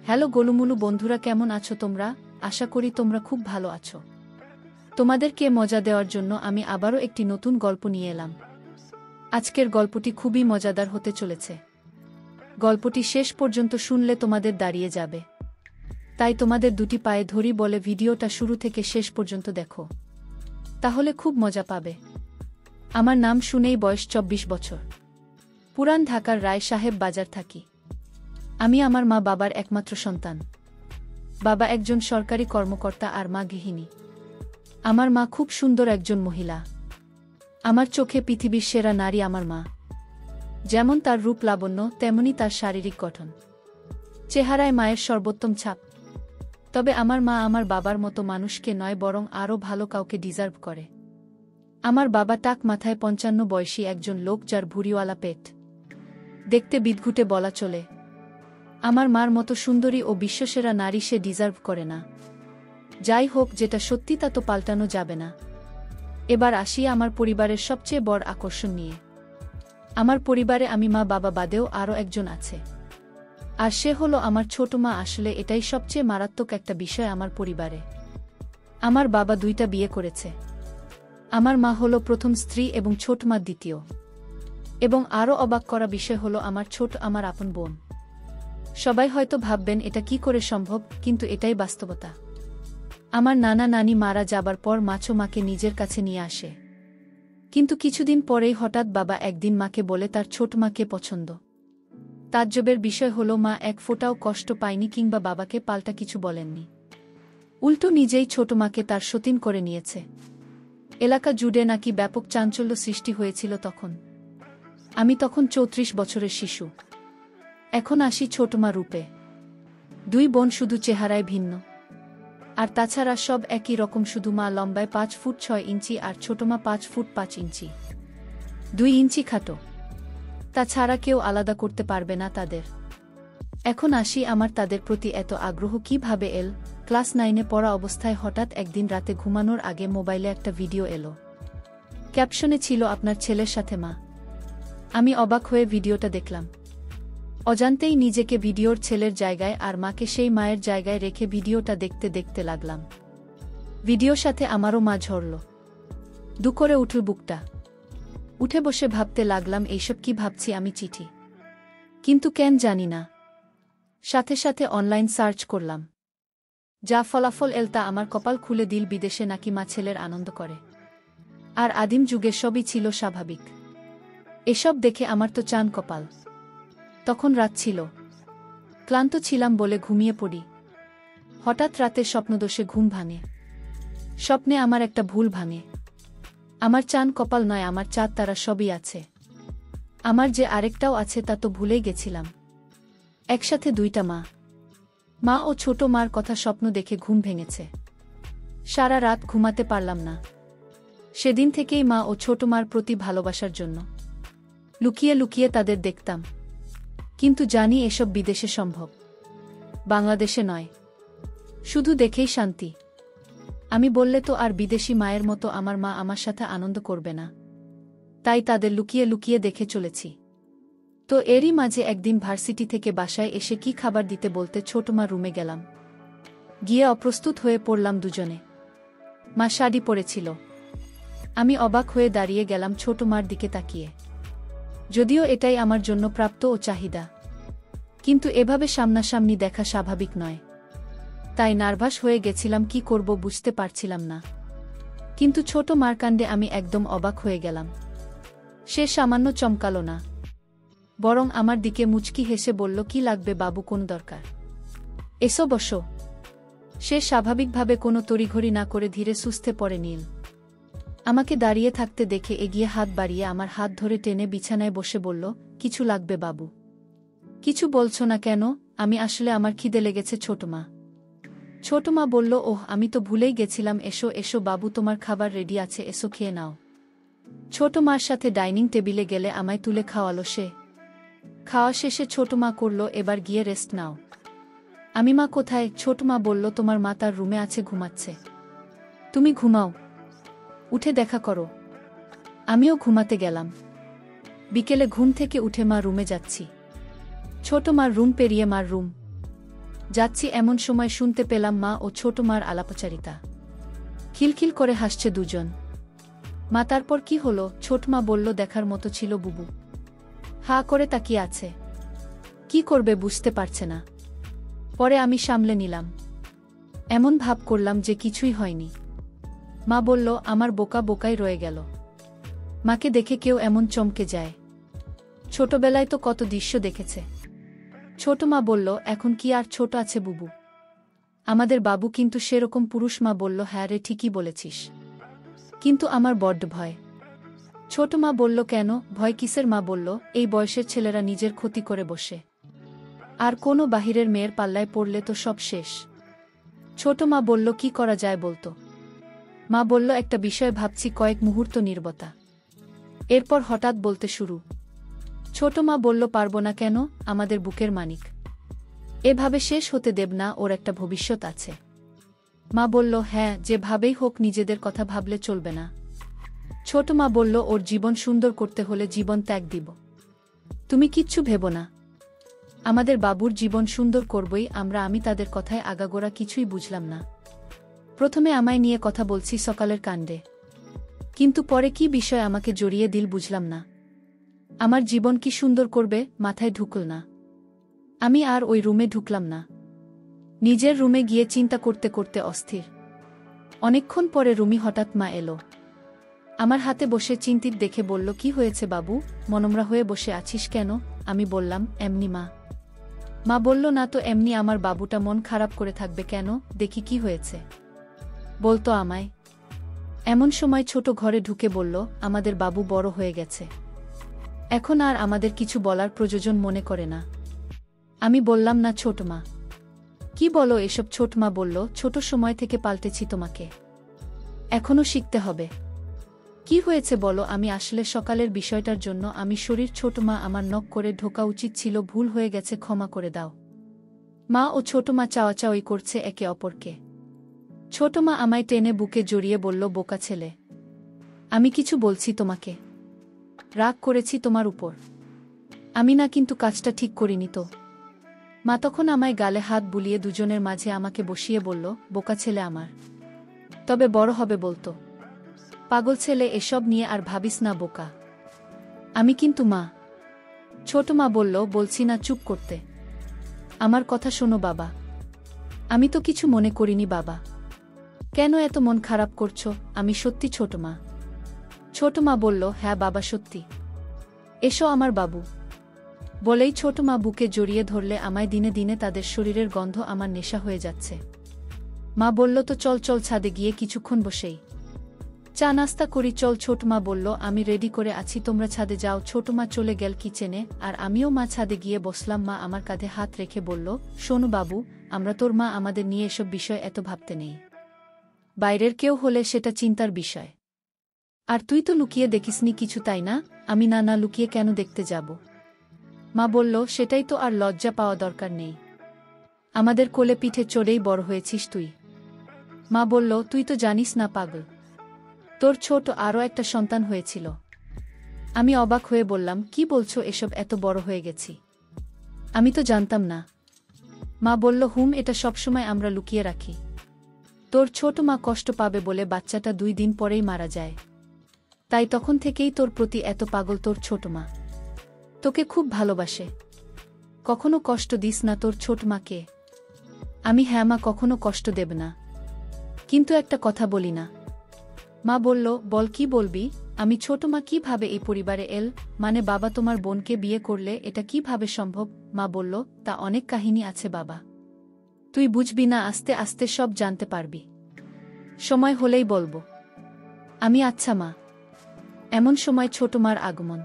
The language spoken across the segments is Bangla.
হ্যালো গোলুমুলু বন্ধুরা, কেমন আছো তোমরা? আশা করি তোমরা খুব ভালো আছো। তোমাদেরকে মজা দেওয়ার জন্য আমি আবারও একটি নতুন গল্প নিয়ে এলাম। আজকের গল্পটি খুবই মজাদার হতে চলেছে। গল্পটি শেষ পর্যন্ত শুনলে তোমাদের দাঁড়িয়ে যাবে, তাই তোমাদের দুটি পায়ে ধরি বলে ভিডিওটা শুরু থেকে শেষ পর্যন্ত দেখো, তাহলে খুব মজা পাবে। আমার নাম শুনেই বয়স 24 বছর। পুরান ঢাকার রায় সাহেব বাজার থাকি। আমি আমার মা বাবার একমাত্র সন্তান। বাবা একজন সরকারি কর্মকর্তা আর মা গৃহিণী। আমার মা খুব সুন্দর একজন মহিলা। আমার চোখে পৃথিবীর সেরা নারী আমার মা। যেমন তার রূপ লাবণ্য, তেমনি তার শারীরিক গঠন। চেহারায় মায়ের সর্বোত্তম ছাপ। তবে আমার মা আমার বাবার মতো মানুষকে নয়, বরং আরও ভালো কাউকে ডিজার্ভ করে। আমার বাবা টাক মাথায় 55 বয়সী একজন লোক, যার ভুঁড়িওয়ালা পেট। দেখতে বিদঘুটে বলা চলে। আমার মার মতো সুন্দরী ও বিশ্বসেরা নারী সে ডিজার্ভ করে না। যাই হোক, যেটা সত্যি তা তো পাল্টানো যাবে না। এবার আসি আমার পরিবারের সবচেয়ে বড় আকর্ষণ নিয়ে। আমার পরিবারে আমি মা বাবা বাদেও আরও একজন আছে, আর সে হলো আমার ছোট মা। আসলে এটাই সবচেয়ে মারাত্মক একটা বিষয় আমার পরিবারে। আমার বাবা 2টা বিয়ে করেছে। আমার মা হলো প্রথম স্ত্রী এবং ছোট মা দ্বিতীয়। এবং আরও অবাক করা বিষয় হলো আমার আপন বোন। সবাই হয়তো ভাববেন এটা কি করে সম্ভব, কিন্তু এটাই বাস্তবতা। আমার নানা নানি মারা যাবার পর মাকে নিজের কাছে নিয়ে আসে। কিন্তু কিছুদিন পরেই হঠাৎ বাবা একদিন মাকে বলে তার ছোট মাকে পছন্দ। তাজ্জবের বিষয় হলো মা এক ফোঁটাও কষ্ট পায়নি কিংবা বাবাকে পাল্টা কিছু বলেননি। উল্টো নিজেই ছোট মাকে তার সতীন করে নিয়েছে। এলাকা জুড়ে নাকি ব্যাপক চাঞ্চল্য সৃষ্টি হয়েছিল তখন। আমি তখন 34 বছরের শিশু। এখন আসি ছোট মা রূপে। 2 বোন শুধু চেহারায় ভিন্ন, আর তাছাড়া সব একই রকম। শুধু মা লম্বায় 5 ফুট 6 ইঞ্চি আর ছোট মা 5 ফুট 5 ইঞ্চি, 2 ইঞ্চি খাটো। তাছাড়া কেউ আলাদা করতে পারবে না তাদের। এখন আসি আমার তাদের প্রতি এত আগ্রহ কিভাবে এল। ক্লাস 9-এ পড়া অবস্থায় হঠাৎ একদিন রাতে ঘুমানোর আগে মোবাইলে একটা ভিডিও এলো। ক্যাপশনে ছিল আপনার ছেলের সাথে মা। আমি অবাক হয়ে ভিডিওটা দেখলাম। অজান্তেই নিজেকে ভিডিওর ছেলের জায়গায় আর মাকে সেই মায়ের জায়গায় রেখে ভিডিওটা দেখতে দেখতে লাগলাম। ভিডিওর সাথে আমারও মা ঝরল। দু করে উঠল বুকটা। উঠে বসে ভাবতে লাগলাম, এইসব কি ভাবছি আমি? চিঠি। কিন্তু কেন জানি না। সাথে সাথে অনলাইন সার্চ করলাম। যা ফলাফল এল তা আমার কপাল খুলে দিল। বিদেশে নাকি মা ছেলের আনন্দ করে, আর আদিম যুগে সবই ছিল স্বাভাবিক। এসব দেখে আমার তো চান কপাল। তখন রাত ছিল। ক্লান্ত ছিলাম বলে ঘুমিয়ে পড়ি। হঠাৎ রাতে স্বপ্নদোষে ঘুম ভাঙে। স্বপ্নে আমার একটা ভুল ভাঙে। আমার চান কপাল নয়, আমার চাঁদ তারা সবই আছে। আমার যে আরেকটাও আছে তা তো ভুলেই গেছিলাম। একসাথে 2টা মা ও ছোট মার কথা স্বপ্ন দেখে ঘুম ভেঙেছে। সারা রাত ঘুমাতে পারলাম না। সেদিন থেকেই মা ও ছোট মার প্রতি ভালোবাসার জন্য লুকিয়ে লুকিয়ে তাদের দেখতাম। কিন্তু জানি এসব বিদেশে সম্ভব, বাংলাদেশে নয়। শুধু দেখেই শান্তি। আমি বললে তো আর বিদেশি মায়ের মতো আমার মা আমার সাথে আনন্দ করবে না, তাই তাদের লুকিয়ে লুকিয়ে দেখে চলেছি। তো এরই মাঝে একদিন ভার্সিটি থেকে বাসায় এসে কি খাবার দিতে বলতে ছোট মা রুমে গেলাম। গিয়ে অপ্রস্তুত হয়ে পড়লাম দুজনে। মা শাড়ি পরেছিল। আমি অবাক হয়ে দাঁড়িয়ে গেলাম ছোট মার দিকে তাকিয়ে। যদিও এটাই আমার জন্য প্রাপ্ত ও চাহিদা, কিন্তু এভাবে সামনাসামনি দেখা স্বাভাবিক নয়। তাই নার্ভাস হয়ে গেছিলাম, কি করব বুঝতে পারছিলাম না। কিন্তু ছোট মার কাণ্ডে আমি একদম অবাক হয়ে গেলাম। সে সামান্য চমকালো না, বরং আমার দিকে মুচকি হেসে বলল, কি লাগবে বাবু, কোন দরকার? এসো বসো। সে স্বাভাবিকভাবে কোনো তড়িঘড়ি না করে ধীরে সুস্থে পড়ে নিল। আমাকে দাঁড়িয়ে থাকতে দেখে এগিয়ে হাত বাড়িয়ে আমার হাত ধরে টেনে বিছানায় বসে বলল, কিছু লাগবে বাবু? কিছু বলছো না কেন? আমি আসলে আমার খিদে লেগেছে ছোট মা। ছোট মা বলল, ওহ আমি তো ভুলেই গেছিলাম। এসো এসো বাবু, তোমার খাবার রেডি আছে, এসো খেয়ে নাও। ছোট মার সাথে ডাইনিং টেবিলে গেলে আমায় তুলে খাওয়ালো সে। খাওয়া শেষে ছোট মা করল, এবার গিয়ে রেস্ট নাও। আমি, মা কোথায়? ছোট মা বলল, তোমার মা তার রুমে আছে, ঘুমাচ্ছে। তুমি ঘুমাও, উঠে দেখা করো। আমিও ঘুমাতে গেলাম। বিকেলে ঘুম থেকে উঠে মা রুমে যাচ্ছি। ছোট মার রুম পেরিয়ে মার রুম। যাচ্ছি এমন সময় শুনতে পেলাম মা ও ছোট মার আলাপচারিতা। খিলখিল করে হাসছে দুজন। মা তারপর কি হলো? ছোট মা বলল, দেখার মতো ছিল বুবু। হা করে তাকিয়ে আছে, কি করবে বুঝতে পারছে না। পরে আমি সামলে নিলাম, এমন ভাব করলাম যে কিছুই হয়নি। মা বলল, আমার বোকা বোকাই রয়ে গেল। মাকে দেখে কেউ এমন চমকে যায়? ছোটবেলায় তো কত দৃশ্য দেখেছে। ছোট মা বলল, এখন কি আর ছোট আছে বুবু? আমাদের বাবু কিন্তু সেরকম পুরুষ। মা বলল, হ্যাঁ রে, ঠিকই বলেছিস, কিন্তু আমার বড্ড ভয়। ছোট মা বলল, কেন ভয় কিসের? মা বলল, এই বয়সের ছেলেরা নিজের ক্ষতি করে বসে, আর কোনো বাহিরের মেয়ের পাল্লায় পড়লে তো সব শেষ। ছোট মা বলল, কি করা যায় বলতো? মা বলল, একটা বিষয় ভাবছি। কয়েক মুহূর্ত নীরবতা। এরপর হঠাৎ বলতে শুরু। ছোট মা বলল, পারবো না কেন? আমাদের বুকের মানিক, এভাবে শেষ হতে দেব না, ওর একটা ভবিষ্যৎ আছে। মা বলল, হ্যাঁ, যেভাবেই হোক নিজেদের কথা ভাবলে চলবে না। ছোট মা বলল, ওর জীবন সুন্দর করতে হলে জীবন ত্যাগ দিব। তুমি কিচ্ছু ভেবো না, আমাদের বাবুর জীবন সুন্দর করবই আমরা। আমি তাদের কথায় আগাগোড়া কিছুই বুঝলাম না। প্রথমে আমায় নিয়ে কথা বলছি সকালের কাণ্ডে, কিন্তু পরে কি বিষয় আমাকে জড়িয়ে দিল বুঝলাম না। আমার জীবন কি সুন্দর করবে মাথায় ঢুকল না। আমি আর ওই রুমে ঢুকলাম না। নিজের রুমে গিয়ে চিন্তা করতে করতে অস্থির। অনেকক্ষণ পরে রুমি হঠাৎ মা এলো। আমার হাতে বসে চিন্তিত দেখে বলল, কি হয়েছে বাবু, মনমরা হয়ে বসে আছিস কেন? আমি বললাম, এমনি মা। মা বলল, না তো এমনি। আমার বাবুটা মন খারাপ করে থাকবে কেন? দেখি কি হয়েছে, বলতো আমায়। এমন সময় ছোট ঘরে ঢুকে বলল, আমাদের বাবু বড় হয়ে গেছে, এখন আর আমাদের কিছু বলার প্রয়োজন মনে করে না। আমি বললাম, না ছোট মা, কি বলো এসব? ছোট মা বলল, ছোট সময় থেকে পাল্টেছি তোমাকে, এখনো শিখতে হবে। কি হয়েছে বলো? আমি আসলে সকালের বিষয়টার জন্য আমি শরীর। ছোট মা, আমার নক করে ঢোকা উচিত ছিল, ভুল হয়ে গেছে, ক্ষমা করে দাও। মা ও ছোট মা চাওয়াচাওয়ি করছে একে অপরকে। ছোট মা আমায় টেনে বুকে জড়িয়ে বলল, বোকা ছেলে, আমি কিছু বলছি তোমাকে? রাগ করেছি তোমার উপর? আমি না, কিন্তু কাজটা ঠিক করিনি তো। মা তখন আমায় গালে হাত বুলিয়ে দুজনের মাঝে আমাকে বসিয়ে বলল, বোকা ছেলে আমার, তবে বড় হবে বলতো। পাগল ছেলে, এসব নিয়ে আর ভাবিস না বোকা। আমি কিন্তু মা। ছোট মা বলল, বলছি না চুপ করতে। আমার কথা শোনো বাবা। আমি তো কিছু মনে করিনি বাবা, কেন এত মন খারাপ করছো? আমি সত্যি ছোট মা। ছোট মা বলল, হ্যাঁ বাবা সত্যি, এসো আমার বাবু। বলেই ছোট মা বুকে জড়িয়ে ধরলে আমায়। দিনে দিনে তাদের শরীরের গন্ধ আমার নেশা হয়ে যাচ্ছে। মা বলল, তো চল চল ছাদে গিয়ে কিছুক্ষণ বসেই চা নাস্তা করি, চল। ছোট মা বলল, আমি রেডি করে আছি, তোমরা ছাদে যাও। ছোট মা চলে গেল কিচেনে, আর আমিও মা ছাদে গিয়ে বসলাম। মা আমার কাঁধে হাত রেখে বলল, শোনো বাবু, আমরা তোর মা, আমাদের নিয়ে এসব বিষয় এত ভাবতে নেই। বাইরের কেউ হলে সেটা চিন্তার বিষয়। আর তুই তো লুকিয়ে দেখিসনি কিছু, তাই না? আমি, না না, লুকিয়ে কেন দেখতে যাব? মা বলল, সেটাই তো, আর লজ্জা পাওয়া দরকার নেই। আমাদের কোলে পিঠে চড়েই বড় হয়েছিস তুই। মা বলল, তুই তো জানিস না পাগল, তোর ছোট আরও একটা সন্তান হয়েছিল। আমি অবাক হয়ে বললাম, কি বলছো এসব? এত বড় হয়ে গেছি, আমি তো জানতাম না। মা বলল, এটা সবসময় আমরা লুকিয়ে রাখি। তোর ছোট মা কষ্ট পাবে বলে বাচ্চাটা 2 দিন পরেই মারা যায়, তাই তখন থেকেই তোর প্রতি এত পাগল তোর ছোট মা। তোকে খুব ভালোবাসে, কখনো কষ্ট দিস না তোর ছোট মাকে। আমি, হ্যাঁ মা, কখনো কষ্ট দেব না, কিন্তু একটা কথা বলি না। মা বলল, বল, কি বলবি? আমি, ছোট মা কিভাবে এই পরিবারে এল? মানে বাবা তোমার বোনকে বিয়ে করলে, এটা কিভাবে সম্ভব? মা বলল, তা অনেক কাহিনী আছে বাবা, তুই বুঝবি না, আস্তে আস্তে সব জানতে পারবি, সময় হলেই বলবো। আমি, আচ্ছা মা। এমন সময় ছোট মার আগমন।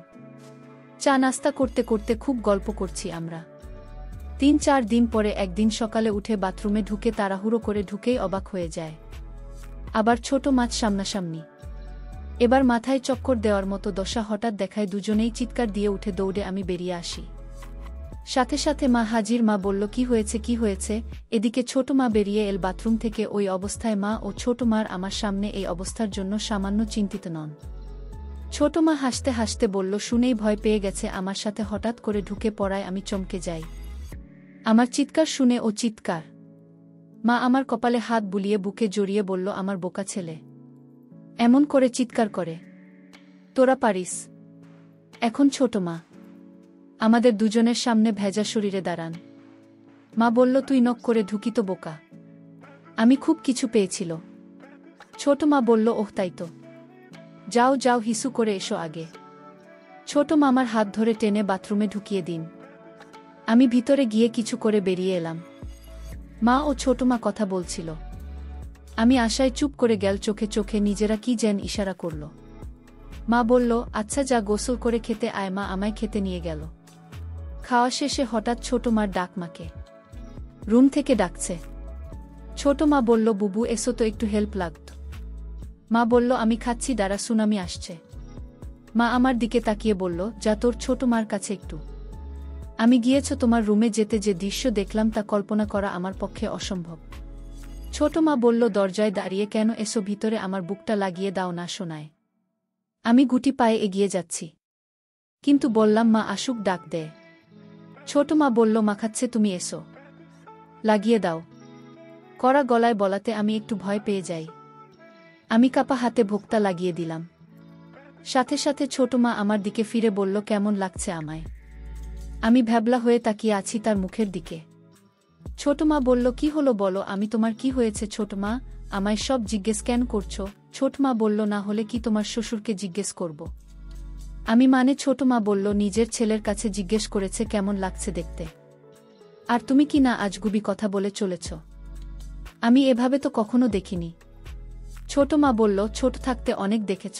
চা নাস্তা করতে করতে খুব গল্প করছি আমরা। 3-4 দিন পরে একদিন সকালে উঠে বাথরুমে ঢুকে তাড়াহুড়ো করে ঢুকেই অবাক হয়ে যায়। আবার ছোট মাছ সামনাসামনি। এবার মাথায় চক্কর দেওয়ার মতো দশা হঠাৎ দেখায়। দুজনেই চিৎকার দিয়ে উঠে দৌড়ে আমি বেরিয়ে আসি। সাথে সাথে মা হাজির। মা বলল, কি হয়েছে কি হয়েছে? এদিকে ছোট মা বেরিয়ে এল বাথরুম থেকে। ওই অবস্থায় মা ও ছোট মার আমার সামনে, এই অবস্থার জন্য সামান্য চিন্তিত নন। ছোট মা হাসতে হাসতে বলল, শুনেই ভয় পেয়ে গেছে আমার সাথে হঠাৎ করে ঢুকে পড়ায় আমি চমকে যাই। আমার চিৎকার শুনে ও চিৎকার। মা আমার কপালে হাত বুলিয়ে বুকে জড়িয়ে বলল, আমার বোকা ছেলে এমন করে চিৎকার করে, তোরা পারিস। এখন ছোট মা আমাদের দুজনের সামনে ভেজা শরীরে দাঁড়ান। মা বলল, তুই নক করে ঢুকিত বোকা, আমি খুব কিছু পেয়েছিল। ছোট মা বলল, ওহ তাই তো, যাও যাও হিসু করে এসো আগে। ছোট মামার হাত ধরে টেনে বাথরুমে ঢুকিয়ে দিন। আমি ভিতরে গিয়ে কিছু করে বেরিয়ে এলাম। মা ও ছোট মা কথা বলছিল। আমি আশায় চুপ করে গেল, চোখে চোখে নিজেরা কি যেন ইশারা করল। মা বলল, আচ্ছা যা গোসল করে খেতে আয়। মা আমায় খেতে নিয়ে গেল। খাওয়া শেষে হঠাৎ ছোট মার ডাক, মাকে রুম থেকে ডাকছে। ছোট মা বলল, বুবু এসো তো, একটু হেল্প লাগত। মা বলল, আমি খাচ্ছি, দাঁড়া, সুনামি আসছে। মা আমার দিকে তাকিয়ে বলল, যা তোর ছোট মার কাছে একটু। আমি গিয়েছ তোমার রুমে যেতে যে দৃশ্য দেখলাম তা কল্পনা করা আমার পক্ষে অসম্ভব। ছোট মা বলল, দরজায় দাঁড়িয়ে কেন, এসো ভিতরে, আমার বুকটা লাগিয়ে দাও না শোনায়। আমি গুটি পায়ে এগিয়ে যাচ্ছি, কিন্তু বললাম, মা আসুক, ডাক দে। ছোট মা বলল, মাখাচ্ছে, তুমি এসো, লাগিয়ে দাও। কড়া গলায় বলাতে আমি একটু ভয় পেয়ে যাই। আমি কাপা হাতে ভোক্তা লাগিয়ে দিলাম। সাথে সাথে ছোট মা আমার দিকে ফিরে বলল, কেমন লাগছে আমায়? আমি ভ্যাবলা হয়ে তাকিয়ে আছি তার মুখের দিকে। ছোট মা বলল, কি হলো বলো, আমি তোমার কি হয়েছে ছোট মা, আমায় সব জিজ্ঞেস কেন করছো? ছোট মা বলল, না হলে কি তোমার শ্বশুরকে জিজ্ঞেস করব? আমি মানে ছোট মা বলল, নিজের ছেলের কাছে জিজ্ঞেস করেছে কেমন লাগছে দেখতে। আর তুমি কি না আজগুবি কথা বলে চলেছ? আমি এভাবে তো কখনো দেখিনি। ছোট মা বলল, ছোট থাকতে অনেক দেখেছ,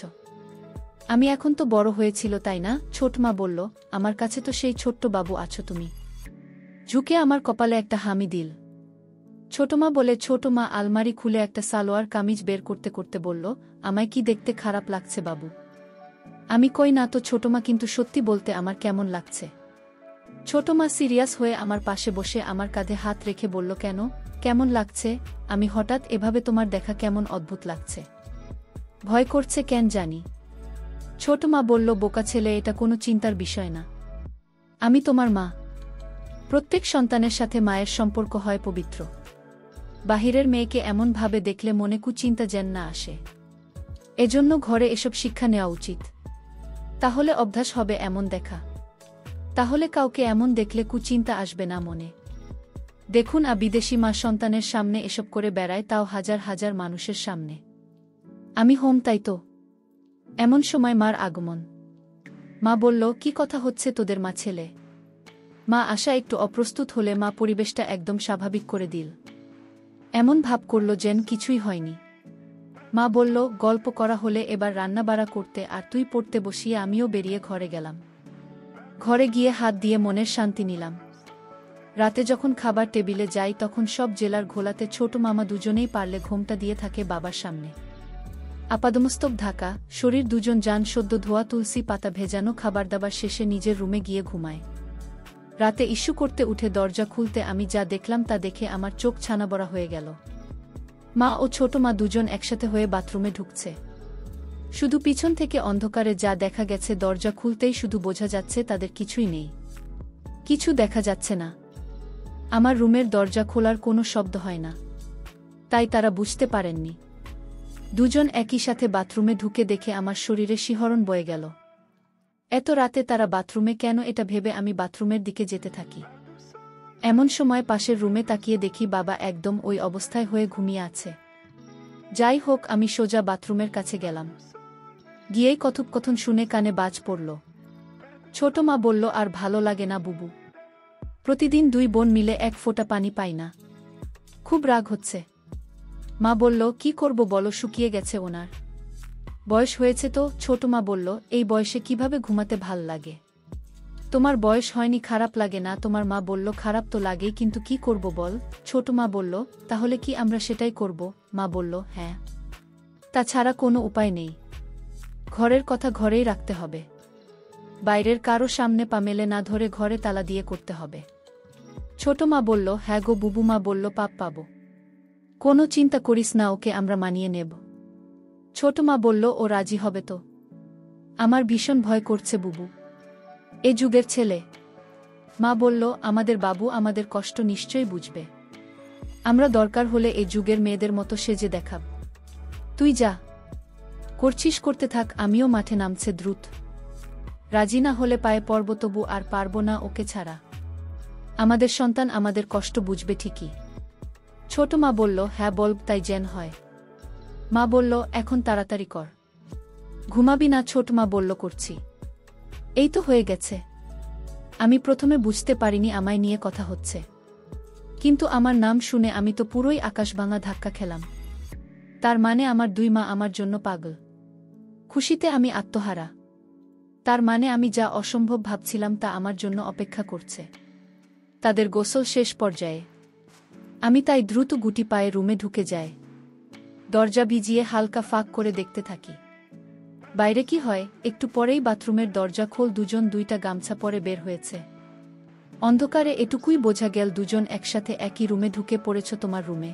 আমি এখন তো বড় হয়েছিল তাই না? ছোট মা বলল, আমার কাছে তো সেই ছোট্ট বাবু আছো তুমি। ঝুঁকে আমার কপালে একটা হামি দিল। ছোট মা বলে, ছোট মা আলমারি খুলে একটা সালোয়ার কামিজ বের করতে করতে বলল, আমায় কি দেখতে খারাপ লাগছে বাবু? আমি কই না তো ছোট মা, কিন্তু সত্যি বলতে আমার কেমন লাগছে। ছোট মা সিরিয়াস হয়ে আমার পাশে বসে আমার কাঁধে হাত রেখে বলল, কেন, কেমন লাগছে? আমি হঠাৎ এভাবে তোমার দেখা কেমন অদ্ভুত লাগছে। ভয় করছে কেন জানি। ছোট মা বলল, বোকা ছেলে, এটা কোনো চিন্তার বিষয় না। আমি তোমার মা। প্রত্যেক সন্তানের সাথে মায়ের সম্পর্ক হয় পবিত্র। বাহিরের মেয়েকে এমন ভাবে দেখলে মনে কুচিন্তা যেন না আসে। এজন্য ঘরে এসব শিক্ষা নেওয়া উচিত। তাহলে অভ্যাস হবে এমন দেখা। তাহলে কাউকে এমন দেখলে কুচিন্তা আসবে না মনে। দেখুন বিদেশি মা সন্তানের সামনে এসব করে বেড়ায়, তাও হাজার হাজার মানুষের সামনে। আমি হোম তাই তো। এমন সময় মার আগমন। মা বলল, কি কথা হচ্ছে তোদের মা ছেলে? মা আশা একটু অপ্রস্তুত হলে মা পরিবেশটা একদম স্বাভাবিক করে দিল। এমন ভাব করল যেন কিছুই হয়নি। মা বলল, গল্প করা হলে এবার রান্নাবাড়া করতে, আর তুই পড়তে বসিয়ে আমিও বেরিয়ে ঘরে গেলাম। ঘরে গিয়ে হাত দিয়ে মনের শান্তি নিলাম। রাতে যখন খাবার টেবিলে যাই তখন সব জেলার ঘোলাতে ছোট মামা দুজনেই পারলে ঘোমটা দিয়ে থাকে বাবার সামনে। আপাদমস্তক ঢাকা শরীর, দুজন যান সদ্য ধোয়া, তুলসী পাতা ভেজানো, খাবার দাবার শেষে নিজের রুমে গিয়ে ঘুমায়। রাতে ইস্যু করতে উঠে দরজা খুলতে আমি যা দেখলাম তা দেখে আমার চোখ ছানাবড়া হয়ে গেল। মা ও ছোট মা দুজন একসাথে হয়ে বাথরুমে ঢুকছে। শুধু পিছন থেকে অন্ধকারে যা দেখা গেছে, দরজা খুলতেই শুধু বোঝা যাচ্ছে তাদের কিছুই নেই, কিছু দেখা যাচ্ছে না। আমার রুমের দরজা খোলার কোনো শব্দ হয় না, তাই তারা বুঝতে পারেননি। দুজন একই সাথে বাথরুমে ঢুকে দেখে আমার শরীরে শিহরণ বয়ে গেল। এত রাতে তারা বাথরুমে কেন, এটা ভেবে আমি বাথরুমের দিকে যেতে থাকি। এমন সময় পাশের রুমে তাকিয়ে দেখি বাবা একদম ওই অবস্থায় হয়ে ঘুমিয়ে আছে। যাই হোক, আমি সোজা বাথরুমের কাছে গেলাম। গিয়েই কথোপকথন শুনে কানে বাজ পড়ল। ছোট মা বলল, আর ভালো লাগে না বুবু, প্রতিদিন দুই বোন মিলে এক ফোঁটা পানি পাই না, খুব রাগ হচ্ছে। মা বলল, কি করব বলো, শুকিয়ে গেছে ওনার, বয়স হয়েছে তো। ছোট মা বলল, এই বয়সে কিভাবে ঘুমাতে ভাল লাগে? তোমার বয়স হয়নি, খারাপ লাগে না তোমার? মা বলল, খারাপ তো লাগেই, কিন্তু কি করব বল। ছোট মা বলল, তাহলে কি আমরা সেটাই করব? মা বলল, হ্যাঁ, তাছাড়া কোনো উপায় নেই। ঘরের কথা ঘরেই রাখতে হবে, বাইরের কারো সামনে পা মেলে না ধরে ঘরে তালা দিয়ে করতে হবে। ছোট মা বলল, হ্যাঁ গো বুবু। মা বলল, পাপ পাবো, কোনো চিন্তা করিস না, ওকে আমরা মানিয়ে নেব। ছোট মা বলল, ও রাজি হবে তো? আমার ভীষণ ভয় করছে বুবু, এ যুগের ছেলে। মা বলল, আমাদের বাবু আমাদের কষ্ট নিশ্চয়ই বুঝবে। আমরা দরকার হলে এই যুগের মেয়েদের মতো সেজে দেখাব। তুই যা করছিস করতে থাক, আমিও মাঠে নামছে দ্রুত। রাজি না হলে পায়ে পড়ব, তবু আর পারব না ওকে ছাড়া। আমাদের সন্তান আমাদের কষ্ট বুঝবে ঠিকই। ছোট মা বলল, হ্যাঁ বলব, তাই যেন হয়। মা বলল, এখন তাড়াতাড়ি কর। ঘুমাবি না? ছোট মা বলল, করছি। এই তো হয়ে গেছে। আমি প্রথমে বুঝতে পারিনি আমায় নিয়ে কথা হচ্ছে, কিন্তু আমার নাম শুনে আমি তো পুরোই আকাশভাঙা ধাক্কা খেলাম। তার মানে আমার দুই মা আমার জন্য পাগল। খুশিতে আমি আত্মহারা। তার মানে আমি যা অসম্ভব ভাবছিলাম তা আমার জন্য অপেক্ষা করছে। তাদের গোসল শেষ পর্যায়ে। আমি তাই দ্রুত গুটি পায়ে রুমে ঢুকে যাই। দরজা ভিজিয়ে হালকা ফাঁক করে দেখতে থাকি বাইরে কি হয়। একটু পরেই বাথরুমের দরজা খোল, দুজন দুইটা গামছা পরে বের হয়েছে। অন্ধকারে এটুকুই বোঝা গেল দুজন একসাথে একই রুমে ঢুকে পড়েছ তোমার রুমে।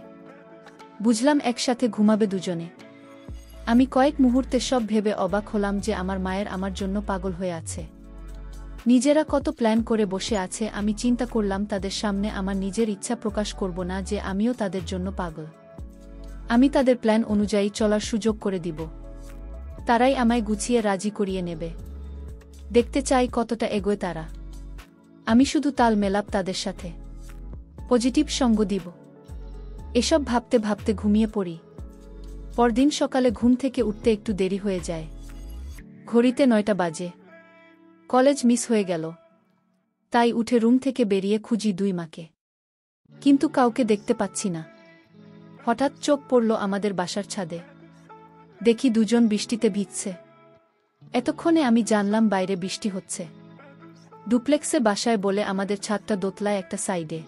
বুঝলাম একসাথে ঘুমাবে দুজনে। আমি কয়েক মুহূর্তে সব ভেবে অবাক হলাম যে আমার মায়ের আমার জন্য পাগল হয়ে আছে। নিজেরা কত প্ল্যান করে বসে আছে। আমি চিন্তা করলাম তাদের সামনে আমার নিজের ইচ্ছা প্রকাশ করব না যে আমিও তাদের জন্য পাগল। আমি তাদের প্ল্যান অনুযায়ী চলার সুযোগ করে দিব। তারাই আমায় গুছিয়ে রাজি করিয়ে নেবে। দেখতে চাই কতটা এগোয় তারা। আমি শুধু তাল মেলাপ তাদের সাথে, পজিটিভ সঙ্গ দিব। এসব ভাবতে ভাবতে ঘুমিয়ে পড়ি। পরদিন সকালে ঘুম থেকে উঠতে একটু দেরি হয়ে যায়। ঘড়িতে 9টা বাজে। কলেজ মিস হয়ে গেল। তাই উঠে রুম থেকে বেরিয়ে খুঁজি দুই মাকে, কিন্তু কাউকে দেখতে পাচ্ছি না। হঠাৎ চোখ পড়ল আমাদের বাসার ছাদে। দেখি দুজন বৃষ্টিতে ভিজছে। এতক্ষণে আমি জানলাম বাইরে বৃষ্টি হচ্ছে। ডুপ্লেক্সে বাসায় বলে আমাদের ছাদটা দোতলায় একটা সাইডে।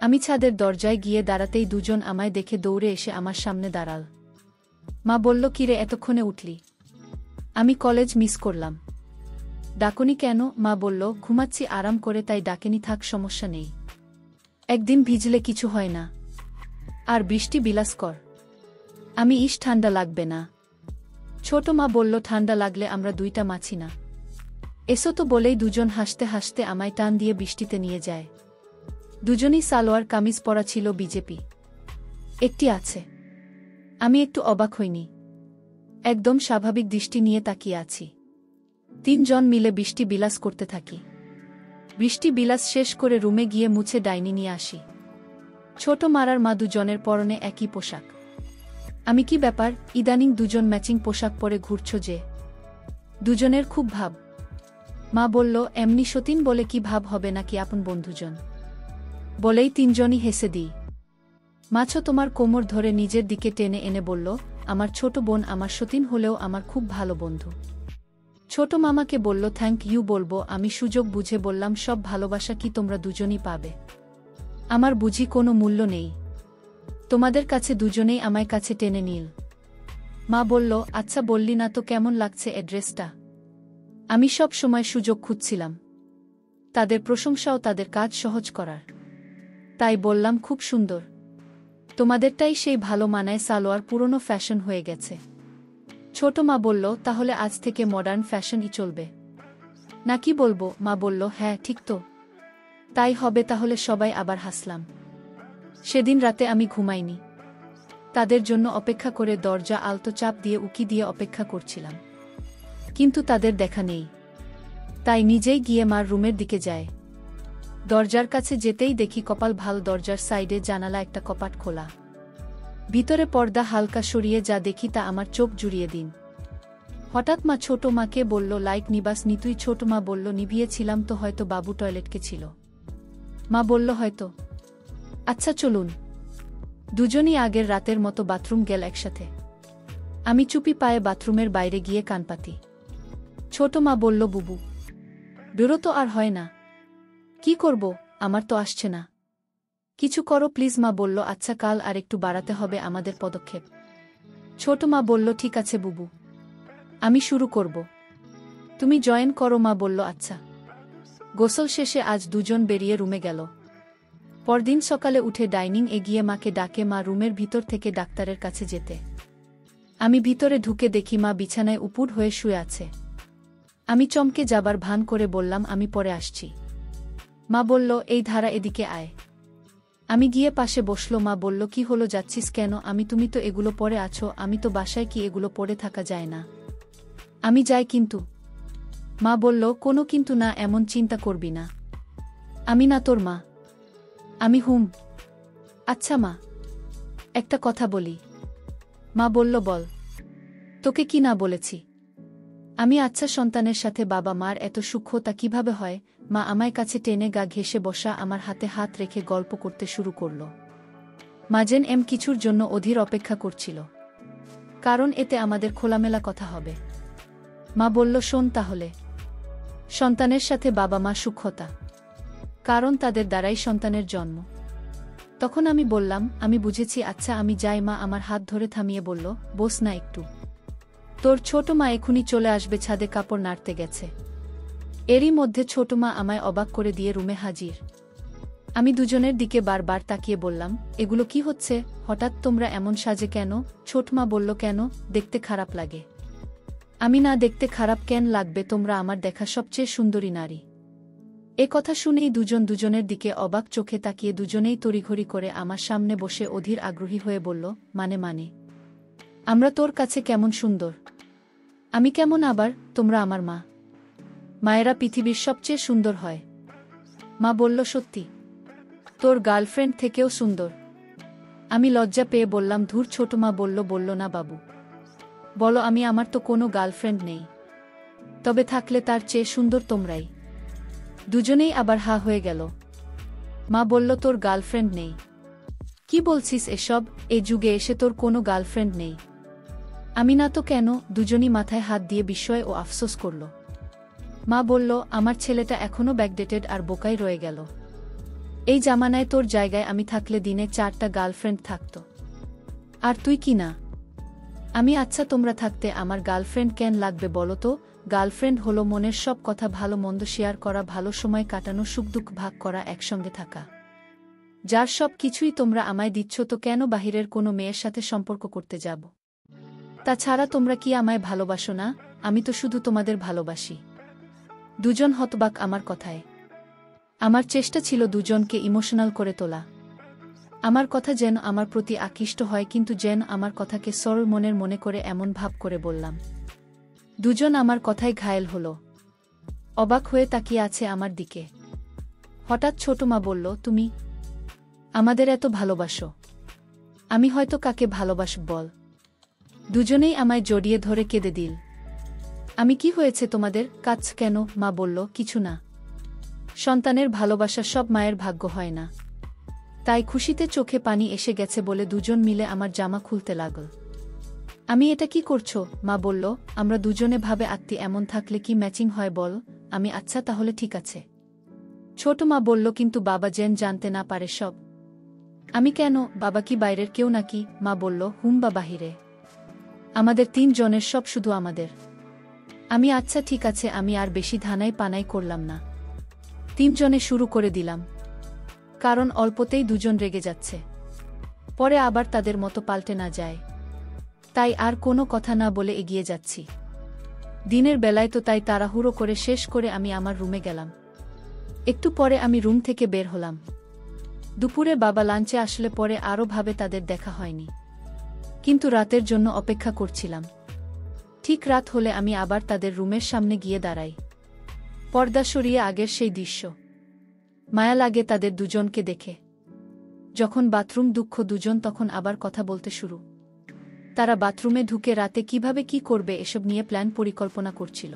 আমি ছাদের দরজায় গিয়ে দাঁড়াতেই দুজন আমায় দেখে দৌড়ে এসে আমার সামনে দাঁড়াল। মা বলল, কিরে এতক্ষণে উঠলি? আমি কলেজ মিস করলাম। ডাকনি কেন? মা বলল, ঘুমাচ্ছি আরাম করে, তাই ডাকেনি। থাক, সমস্যা নেই। একদিন ভিজলে কিছু হয় না। আর বৃষ্টি বিলাস কর। আমি ঠান্ডা লাগবে না। ছোট মা বলল, ঠান্ডা লাগলে আমরা দুইটা মাছি না। এসো তো বলেই দুজন হাসতে হাসতে আমায় টান দিয়ে বৃষ্টিতে নিয়ে যায়। দুজনই সালোয়ার কামিজ পরা ছিল। বিজেপি একটি আছে। আমি একটু অবাক হইনি। একদম স্বাভাবিক দৃষ্টি নিয়ে তাকিয়ে আছি। তিনজন মিলে বৃষ্টি বিলাস করতে থাকি। বৃষ্টি বিলাস শেষ করে রুমে গিয়ে মুছে ডাইনি নিয়ে আসি। ছোট মারার মা দুজনের পরনে একই পোশাক। আমি কি ব্যাপার, ইদানিং দুজন ম্যাচিং পোশাক পরে ঘুরছ যে? দুজনের খুব ভাব। মা বলল, এমনি সতীন বলে কি ভাব হবে নাকি আপন বন্ধুজন? বলেই তিনজনই হেসে দিই। মাছও তোমার কোমর ধরে নিজের দিকে টেনে এনে বলল, আমার ছোট বোন আমার সতীন হলেও আমার খুব ভালো বন্ধু। ছোট মামাকে বলল, থ্যাংক ইউ বলবো। আমি সুযোগ বুঝে বললাম, সব ভালোবাসা কি তোমরা দুজনই পাবে? আমার বুঝি কোনো মূল্য নেই? তোমাদের কাছে দুজনেই আমায় কাছে টেনে নিল। মা বলল, আচ্ছা বললি না তো কেমন লাগছে অ্যাড্রেসটা? আমি সব সময় সুযোগ খুঁজছিলাম, তাদের প্রশংসাও তাদের কাজ সহজ করার। তাই বললাম, খুব সুন্দর। তোমাদেরটাই সেই ভালো মানায়, সালোয়ার পুরনো ফ্যাশন হয়ে গেছে। ছোট মা বলল, তাহলে আজ থেকে মডার্ন ফ্যাশনই চলবে নাকি বলবো? মা বলল, হ্যাঁ ঠিক তো, তাই হবে তাহলে। সবাই আবার হাসলাম। সেদিন রাতে আমি ঘুমাইনি। তাদের জন্য অপেক্ষা করে দরজা আলতো চাপ দিয়ে উকি দিয়ে অপেক্ষা করছিলাম, কিন্তু তাদের দেখা নেই। তাই নিজেই গিয়ে মার রুমের দিকে যায়। দরজার কাছে যেতেই দেখি কপাল ভাল, দরজার সাইডে জানালা একটা কপাট খোলা। ভিতরে পর্দা হালকা সরিয়ে যা দেখি তা আমার চোখ জুড়িয়ে দিন। হঠাৎ মা ছোট মাকে বলল, লাইট নিবাস নি তুই? ছোট মা বলল, নিভিয়েছিলাম তো, হয়তো বাবু টয়লেটকে ছিল। মা বলল, হয়তো। আচ্ছা চলুন। দুজনই আগের রাতের মতো বাথরুম গেল একসাথে। আমি চুপি পায়ে বাথরুমের বাইরে গিয়ে কান পাতি। ছোট মা বলল, বুবু বেরো তো, আর হয় না। কি করব, আমার তো আসছে না। কিছু করো প্লিজ। মা বলল, আচ্ছা কাল আর একটু বাড়াতে হবে আমাদের পদক্ষেপ। ছোট মা বলল, ঠিক আছে বুবু, আমি শুরু করব, তুমি জয়েন করো। মা বলল, আচ্ছা। গোসল শেষে আজ দুজন বেরিয়ে রুমে গেল। পরদিন সকালে উঠে ডাইনিং এগিয়ে মাকে ডাকে মা রুমের ভিতর থেকে ডাক্তারের কাছে যেতে। আমি ভিতরে ঢুকে দেখি মা বিছানায় উপুড় হয়ে শুয়ে আছে। আমি চমকে যাবার ভান করে বললাম, আমি পরে আসছি। মা বলল, এই ধারা, এদিকে আয়। আমি গিয়ে পাশে বসলো। মা বলল, কি হলো, যাচ্ছিস কেন? তুমি তো এগুলো পরে আছো। আমি তো বাসায়, কি এগুলো পরে থাকা যায় না? আমি যাই কিন্তু। মা বলল, কোনো কিন্তু না, এমন চিন্তা করবি না। আমি না তোর মা। আমি হুম। আচ্ছা মা, একটা কথা বলি। মা বলল, বল। তোকে কি না বলেছি? আমি আচ্ছা, সন্তানের সাথে বাবা মার এত সূক্ষ্মতা কিভাবে হয়? মা আমায় কাছে টেনে গা ঘেঁষে বসা, আমার হাতে হাত রেখে গল্প করতে শুরু করল। মা যেন কিছুর জন্য অধীর অপেক্ষা করছিল, কারণ এতে আমাদের খোলামেলা কথা হবে। মা বলল, শোন তাহলে। সন্তানের সাথে বাবা মা সূক্ষ্মতা, কারণ তাদের দ্বারাই সন্তানের জন্ম। তখন আমি বললাম, আমি বুঝেছি, আচ্ছা আমি যাই। মা আমার হাত ধরে থামিয়ে বলল, বস না একটু। তোর ছোট মা এখুনি চলে আসবে, ছাদে কাপড় নাড়তে গেছে। এরই মধ্যে ছোট মা আমায় অবাক করে দিয়ে রুমে হাজির। আমি দুজনের দিকে বারবার তাকিয়ে বললাম, এগুলো কি হচ্ছে? হঠাৎ তোমরা এমন সাজে কেন? ছোট মা বলল, কেন, দেখতে খারাপ লাগে? আমি না, দেখতে খারাপ কেন লাগবে? তোমরা আমার দেখা সবচেয়ে সুন্দরী নারী। এ কথা শুনেই দুজন দুজনের দিকে অবাক চোখে তাকিয়ে দুজনেই তড়িঘড়ি করে আমার সামনে বসে অধীর আগ্রহী হয়ে বলল, মানে আমরা তোর কাছে কেমন সুন্দর? আমি কেমন আবার? তোমরা আমার মা। মায়েরা পৃথিবীর সবচেয়ে সুন্দর হয়। মা বলল, সত্যি? তোর গার্লফ্রেন্ড থেকেও সুন্দর? আমি লজ্জা পেয়ে বললাম, ধুর। ছোট মা বলল না বাবু, বলো। আমার তো কোনো গার্লফ্রেন্ড নেই, তবে থাকলে তার চেয়ে সুন্দর তোমরাই। দুজনেই আবার হা হয়ে গেল। মা বলল, তোর গার্লফ্রেন্ড নেই? কি বলছিস এসব? এ যুগে এসে তোর কোনো গার্লফ্রেন্ড নেই? আমি না তো। কেন? দুজনই মাথায় হাত দিয়ে বিস্ময় ও আফসোস করল। মা বলল, আমার ছেলেটা এখনো ব্যাকডেটেড আর বোকাই রয়ে গেল। এই জামানায় তোর জায়গায় আমি থাকলে দিনে 4টা গার্লফ্রেন্ড থাকত। আর তুই কি না? আমি আচ্ছা, তোমরা থাকতে আমার গার্লফ্রেন্ড কেন লাগবে বলো তো? গার্লফ্রেন্ড হলো মনের সব কথা, ভালো মন্দ শেয়ার করা, ভালো সময় কাটানো, সুখ দুঃখ ভাগ করা, একসঙ্গে থাকা। যার সব কিছুই তোমরা আমায় দিচ্ছ, তো কেন বাহিরের কোনো মেয়ের সাথে সম্পর্ক করতে যাব? তাছাড়া তোমরা কি আমায় ভালোবাসো না? আমি তো শুধু তোমাদের ভালোবাসি। দুজন হতবাক আমার কথায়। আমার চেষ্টা ছিল দুজনকে ইমোশনাল করে তোলা। আমার কথা যেন আমার প্রতি আকৃষ্ট হয়, কিন্তু যেন আমার কথাকে সরল মনের মনে করে এমন ভাব করে বললাম। দুজন আমার কথায় ঘায়েল হল, অবাক হয়ে তাকিয়ে আছে আমার দিকে। হঠাৎ ছোট মা বলল, তুমি আমাদের এত ভালোবাসো? আমি হয়তো কাকে ভালোবাসব বল? দুজনেই আমায় জড়িয়ে ধরে কেঁদে দিল। আমি, কি হয়েছে তোমাদের? কাঁদছ কেন? মা বলল, কিছু না। সন্তানের ভালোবাসা সব মায়ের ভাগ্য হয় না, তাই খুশিতে চোখে পানি এসে গেছে বলে দুজন মিলে আমার জামা খুলতে লাগল। আমি, এটা কি করছো? মা বলল, আমরা দুজনে ভাবে আত্মী, এমন থাকলে কি ম্যাচিং হয় বল? আমি, আচ্ছা তাহলে ঠিক আছে। ছোট মা বলল, কিন্তু বাবা যেন জানতে না পারে সব। আমি, কেন? বাবা কি বাইরের কেউ নাকি? মা বলল, হুম, বা বাহিরে। আমাদের 3 জনের সব শুধু আমাদের। আমি, আচ্ছা ঠিক আছে। আমি আর বেশি ধানাই পানাই করলাম না। 3 জনে শুরু করে দিলাম, কারণ অল্পতেই দুজন রেগে যাচ্ছে, পরে আবার তাদের মতো পাল্টে না যায়। তাই আর কোনো কথা না বলে এগিয়ে যাচ্ছি। দিনের বেলায় তো, তাই তাড়াহুড়ো করে শেষ করে আমি আমার রুমে গেলাম। একটু পরে আমি রুম থেকে বের হলাম। দুপুরে বাবা লাঞ্চে আসলে পরে আরও ভাবে তাদের দেখা হয়নি, কিন্তু রাতের জন্য অপেক্ষা করছিলাম। ঠিক রাত হলে আমি আবার তাদের রুমের সামনে গিয়ে দাঁড়াই। পর্দা সরিয়ে আগের সেই দৃশ্য। মায়া লাগে তাদের দুজনকে দেখে। যখন বাথরুম দুঃখ দুজন, তখন আবার কথা বলতে শুরু। তারা বাথরুমে ঢুকে রাতে কিভাবে কি করবে এসব নিয়ে প্ল্যান পরিকল্পনা করছিল।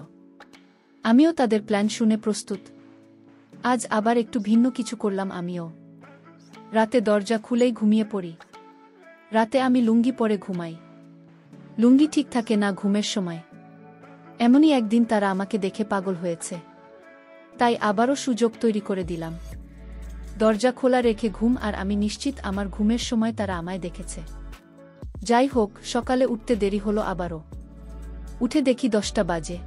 আমিও তাদের প্ল্যান শুনে প্রস্তুত। আজ আবার একটু ভিন্ন কিছু করলাম আমিও। রাতে দরজা খুলেই ঘুমিয়ে পড়ি। রাতে আমি লুঙ্গি পরে ঘুমাই। লুঙ্গি ঠিক থাকে না ঘুমের সময়। এমনই একদিন তারা আমাকে দেখে পাগল হয়েছে, তাই আবারও সুযোগ তৈরি করে দিলাম। দরজা খোলা রেখে ঘুম, আর আমি নিশ্চিত আমার ঘুমের সময় তারা আমায় দেখেছে। যাই হোক, সকালে উঠতে দেরি হলো আবারও। উঠে দেখি 10টা বাজে।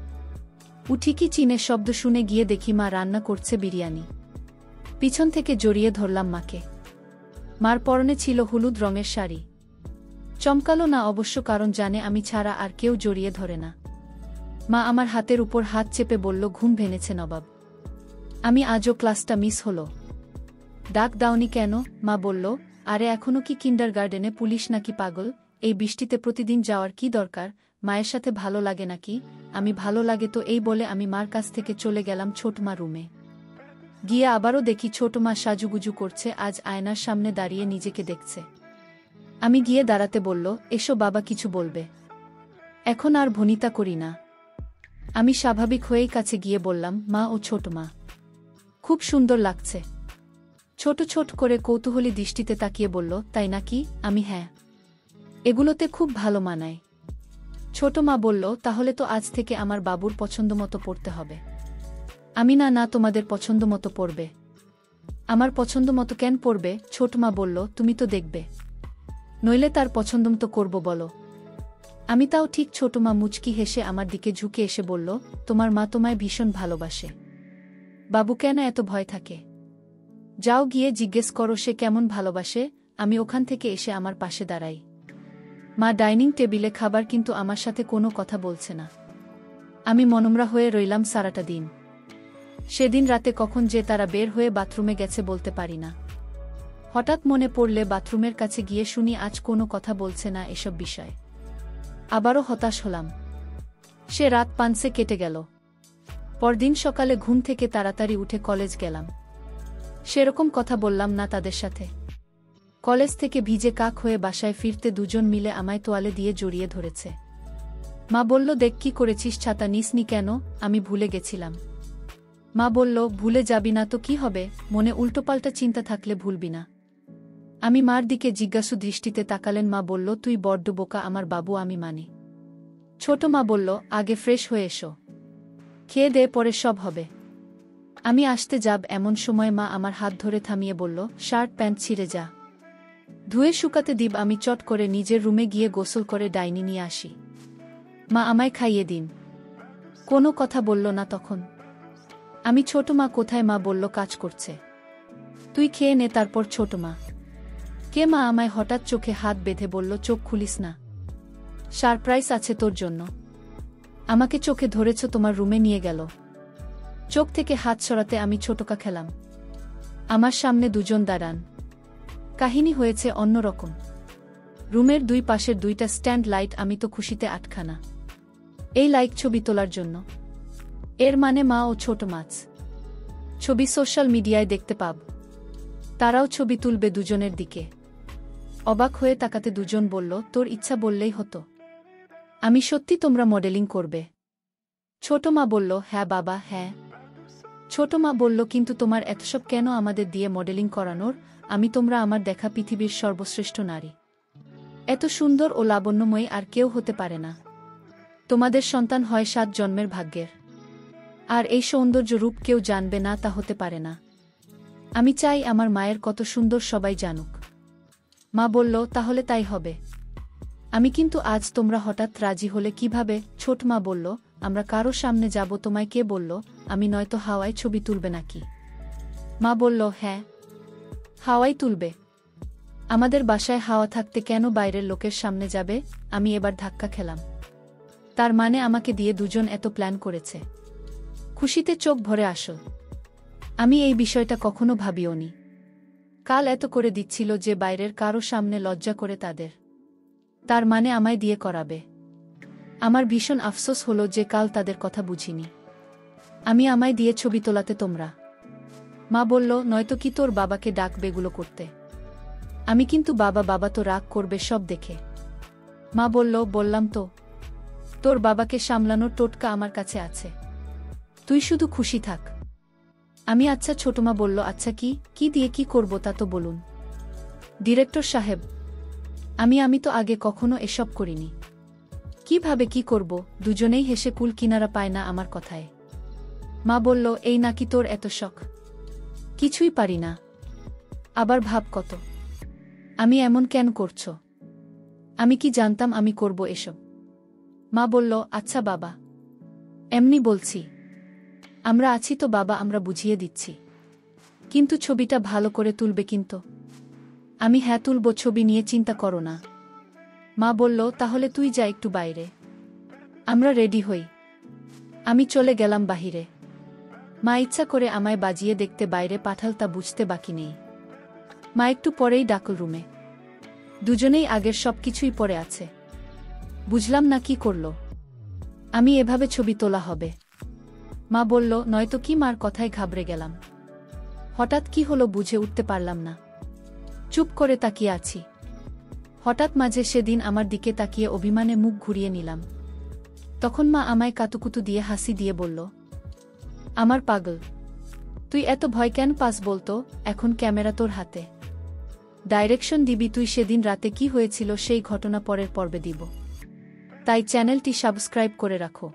উঠি কি চিনে শব্দ শুনে গিয়ে দেখি মা রান্না করছে বিরিয়ানি। পিছন থেকে জড়িয়ে ধরলাম মাকে। মার পরনে ছিল হলুদ রঙের শাড়ি। চমকালো না অবশ্য, কারণ জানে আমি ছাড়া আর কেউ জড়িয়ে ধরে না। মা আমার হাতের উপর হাত চেপে বলল, ঘুম ভেঙেছে নবাব? আমি আজও ক্লাসটা মিস হলো। ডাক দাওনি কেন? মা বলল, আরে এখনও কি কিন্ডারগার্ডেনে পুলিশ নাকি পাগল? এই বৃষ্টিতে প্রতিদিন যাওয়ার কি দরকার? মায়ের সাথে ভালো লাগে নাকি? আমি ভালো লাগে তো এই বলে আমি মার কাছ থেকে চলে গেলাম ছোট মা রুমে। গিয়ে আবারও দেখি ছোট মা সাজুগুজু করছে, আজ আয়নার সামনে দাঁড়িয়ে নিজেকে দেখছে। আমি গিয়ে দাঁড়াতে বলল, এসো বাবা কিছু বলবে। এখন আর ভনিতা করি না। আমি স্বাভাবিক হয়েই কাছে গিয়ে বললাম, মা ও ছোট মা, খুব সুন্দর লাগছে। ছোট ছোট করে কৌতূহলী দৃষ্টিতে তাকিয়ে বলল, তাই নাকি? আমি হ্যাঁ, এগুলোতে খুব ভালো মানায়। ছোট মা বলল, তাহলে তো আজ থেকে আমার বাবুর পছন্দমতো পড়তে হবে। আমি না, তোমাদের পছন্দমতো পড়বে। আমার পছন্দমতো কেন পড়বে? ছোট মা বলল, তুমি তো দেখবে, নইলে তার পছন্দমতো করব বলো। আমি তাও ঠিক। ছোট মা মুচকি হেসে আমার দিকে ঝুঁকে এসে বলল, তোমার মা তোমায় ভীষণ ভালোবাসে। বাবু কেন এত ভয় থাকে? যাও গিয়ে জিজ্ঞেস করো সে কেমন ভালোবাসে। আমি ওখান থেকে এসে আমার পাশে দাঁড়াই। মা ডাইনিং টেবিলে খাবার, কিন্তু আমার সাথে কোনো কথা বলছে না। আমি মনমরা হয়ে রইলাম সারাটা দিন। সেদিন রাতে কখন যে তারা বের হয়ে বাথরুমে গেছে বলতে পারি না। হঠাৎ মনে পড়লে বাথরুমের কাছে গিয়ে শুনি আজ কোনো কথা বলছে না এসব বিষয়। আবারও হতাশ হলাম। সে রাত 5 কেটে গেল। পরদিন সকালে ঘুম থেকে তাড়াতাড়ি উঠে কলেজ গেলাম। সেরকম কথা বললাম না তাদের সাথে। কলেজ থেকে ভিজে কাক হয়ে বাসায় ফিরতে দুজন মিলে আমায় তোয়ালে দিয়ে জড়িয়ে ধরেছে। মা বলল, দেখ কি করেছিস, ছাতা নিসনি কেন? আমি ভুলে গেছিলাম। মা বলল, ভুলে যাবি না তো কি হবে, মনে উল্টোপাল্টা চিন্তা থাকলে ভুলবি না। আমি মার দিকে জিজ্ঞাসু দৃষ্টিতে তাকালেন। মা বলল, তুই বড্ড বোকা আমার বাবু, আমি মানি। ছোট মা বলল, আগে ফ্রেশ হয়ে এসো, খেয়ে দে, পরে সব হবে। আমি আসতে যাব এমন সময় মা আমার হাত ধরে থামিয়ে বলল, শার্ট প্যান্ট ছিঁড়ে যা, ধুয়ে শুকাতে দিব। আমি চট করে নিজের রুমে গিয়ে গোসল করে ডাইনি নিয়ে আসি। মা আমায় খাইয়ে দিন। কোনো কথা বলল না তখন। আমি, ছোট মা কোথায়? মা বলল, কাজ করছে। তুই খেয়ে নে তারপর। ছোট মা, কে? মা আমায় হঠাৎ চোখে হাত বেঁধে বলল, চোখ খুলিস না, সারপ্রাইজ আছে তোর জন্য। আমাকে চোখে ধরেছ, তোমার রুমে নিয়ে গেল। চোখ থেকে হাত সরাতে আমি ছোটকা খেলাম। আমার সামনে দুজন দাঁড়ান। কাহিনী হয়েছে অন্যরকম। রুমের দুই পাশের 2টা স্ট্যান্ড লাইট, আমি তো খুশিতে আটখানা। এই লাইক ছবি তোলার জন্য। এর মানে মা ও ছোট মাছ ছবি সোশ্যাল মিডিয়ায় দেখতে পাব। তারাও ছবি তুলবে দুজনের দিকে। অবাক হয়ে তাকাতে দুজন বলল, তোর ইচ্ছা বললেই হতো। আমি, সত্যি তোমরা মডেলিং করবে? ছোট মা বলল, হ্যাঁ বাবা, হ্যাঁ। ছোট মা বলল, কিন্তু তোমার এতসব কেন আমাদের দিয়ে মডেলিং করানোর? আমি, তোমরা আমার দেখা পৃথিবীর সর্বশ্রেষ্ঠ নারী। এত সুন্দর ও লাবণ্যময়ী আর কেউ হতে পারে না। তোমাদের সন্তান হয় 7 জন্মের ভাগ্যের। আর এই সৌন্দর্য রূপ কেউ জানবে না, তা হতে পারে না। আমি চাই আমার মায়ের কত সুন্দর সবাই জানুক। মা বলল, তাহলে তাই হবে। আমি, কিন্তু আজ তোমরা হঠাৎ রাজি হলে কিভাবে? ছোট মা বলল, আমরা কারো সামনে যাব, তোমায় কে বলল? আমি, নয়তো হাওয়ায় ছবি তুলবে নাকি? মা বলল, হ্যাঁ, হাওয়াই তুলবে। আমাদের বাসায় হাওয়া থাকতে কেন বাইরের লোকের সামনে যাবে? আমি এবার ধাক্কা খেলাম। তার মানে আমাকে দিয়ে দুজন এত প্ল্যান করেছে। খুশিতে চোখ ভরে আসল। আমি এই বিষয়টা কখনো ভাবিওনি। কাল এত করে দিচ্ছিল যে বাইরের কারো সামনে লজ্জা করে তাদের। তার মানে আমায় দিয়ে করাবে। আমার ভীষণ আফসোস হলো যে কাল তাদের কথা বুঝিনি। আমি, আমায় দিয়ে ছবি তোলাতে তোমরা। মা বলল, নয়তো কি তোর বাবাকে ডাকবে এগুলো করতে? আমি, কিন্তু বাবা, বাবা তো রাগ করবে সব দেখে। মা বলল, বললাম তো, তোর বাবাকে সামলানোর টোটকা আমার কাছে আছে। তুই শুধু খুশি থাক। আমি, আচ্ছা। ছোট মা বলল, আচ্ছা কি দিয়ে কি করব তা তো বলুন ডিরেক্টর সাহেব। আমি তো আগে কখনো এসব করিনি। কিভাবে কি করব? দুজনেই হেসে কুল কিনারা পায় না আমার কথায়। মা বলল, এই নাকি তোর এত শখ? কিছুই পারি না। আবার ভাব কত। আমি, এমন কেন করছো? আমি কি জানতাম আমি করব এসব? মা বলল, আচ্ছা বাবা, এমনি বলছি। আমরা আছি তো বাবা, আমরা বুঝিয়ে দিচ্ছি। কিন্তু ছবিটা ভালো করে তুলবে কিন্তু? আমি, হ্যাঁ তুলব, ছবি নিয়ে চিন্তা করো না। মা বলল, তাহলে তুই যা একটু বাইরে, আমরা রেডি হই। আমি চলে গেলাম বাহিরে। মা ইচ্ছা করে আমায় বাজিয়ে দেখতে বাইরে পাঠাল তা বুঝতে বাকি নেই। মা একটু পরেই ডাকল রুমে। দুজনেই আগের সব কিছুই পড়ে আছে। বুঝলাম না কি করল। আমি এভাবে ছবি তোলা হবে? মা বলল, নয়তো কি? মার কথায় ঘাবড়ে গেলাম। হঠাৎ কি হলো বুঝে উঠতে পারলাম না। চুপ করে তাকিয়ে আছি। হঠাৎ মাঝে সেদিন আমার দিকে তাকিয়ে অভিমানে মুখ ঘুরিয়ে নিলাম। তখন মা আমায় কাতুকুতু দিয়ে হাসি দিয়ে বলল, আমার পাগল, তুই এত ভয় কেন পাস বলতো? এখন ক্যামেরা তোর হাতে, ডাইরেকশন দিবি তুই। সেদিন রাতে কি হয়েছিল সেই ঘটনা পরের পর্বে দিব, তাই চ্যানেলটি সাবস্ক্রাইব করে রাখো।